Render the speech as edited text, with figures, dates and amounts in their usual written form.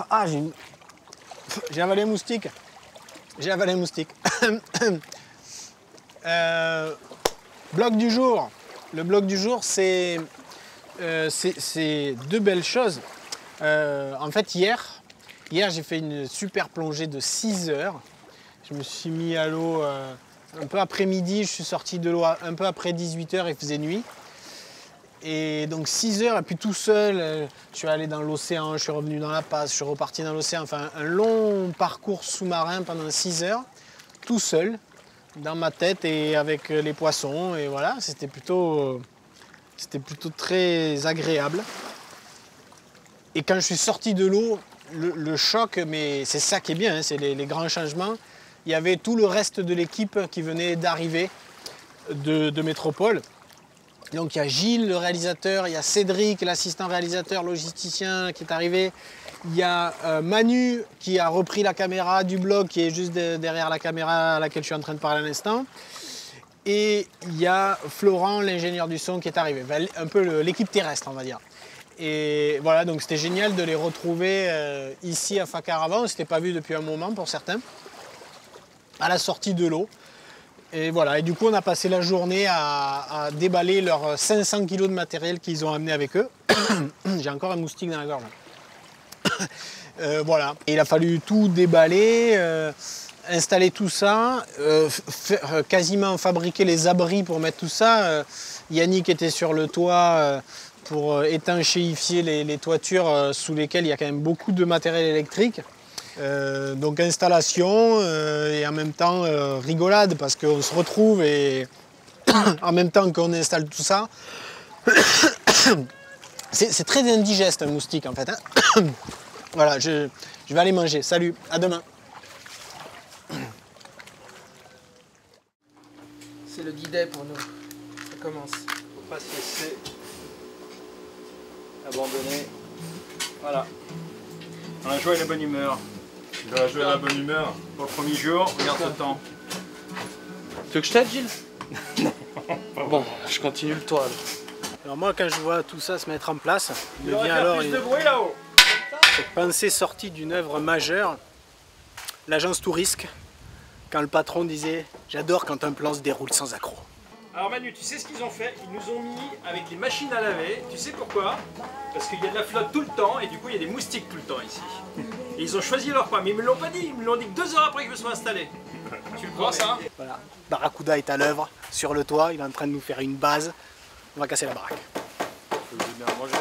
Ah, j'ai avalé un moustique. J'ai avalé un moustique. Bloc du jour. Le bloc du jour, c'est deux belles choses. En fait, hier j'ai fait une super plongée de 6 heures. Je me suis mis à l'eau un peu après-midi. Je suis sorti de l'eau un peu après 18 heures, il faisait nuit. Et donc 6 heures, et puis tout seul, je suis allé dans l'océan, je suis revenu dans la passe, je suis reparti dans l'océan. Enfin, un long parcours sous-marin pendant 6 heures, tout seul, dans ma tête et avec les poissons. Et voilà, c'était plutôt très agréable. Et quand je suis sorti de l'eau, le choc, mais c'est ça qui est bien, hein, c'est les grands changements. Il y avait tout le reste de l'équipe qui venait d'arriver de Métropole. Donc il y a Gilles, le réalisateur, il y a Cédric, l'assistant réalisateur, logisticien qui est arrivé. Il y a Manu qui a repris la caméra du blog, qui est juste derrière la caméra à laquelle je suis en train de parler à l'instant. Et il y a Florent, l'ingénieur du son, qui est arrivé. Un peu l'équipe terrestre, on va dire. Et voilà, donc c'était génial de les retrouver ici à Facarava. On ne s'était pas vu depuis un moment pour certains, à la sortie de l'eau. Et voilà, et du coup on a passé la journée à déballer leurs 500 kg de matériel qu'ils ont amené avec eux. J'ai encore un moustique dans la gorge. Voilà, et il a fallu tout déballer, installer tout ça, quasiment fabriquer les abris pour mettre tout ça. Yannick était sur le toit pour étanchéifier les toitures sous lesquelles il y a quand même beaucoup de matériel électrique. Donc installation et en même temps rigolade parce qu'on se retrouve et en même temps qu'on installe tout ça. C'est très indigeste un moustique en fait. Hein. Voilà, je vais aller manger. Salut, à demain. C'est le D-Day pour nous. Ça commence. Faut pas se laisser abandonner. Voilà. Dans la joie et la bonne humeur. Dans la joie et la bonne humeur. Pour le premier jour, regarde ce temps. Tu veux que je t'aide, Gilles? Bon, je continue le toit. Alors moi, quand je vois tout ça se mettre en place, il me Il vient alors plus de bruit là-haut. cette pensée sortie d'une œuvre majeure, l'agence Tourisque, quand le patron disait « J'adore quand un plan se déroule sans accroc ». Alors Manu, tu sais ce qu'ils ont fait? Ils nous ont mis avec des machines à laver. Tu sais pourquoi? Parce qu'il y a de la flotte tout le temps et du coup il y a des moustiques tout le temps ici. Et ils ont choisi leur coin, mais ils me l'ont pas dit, ils me l'ont dit que 2 heures après que je me sois installé. Tu le crois ça? Voilà, Barracuda est à l'œuvre, sur le toit, il est en train de nous faire une base. On va casser la baraque. Je vais bien manger.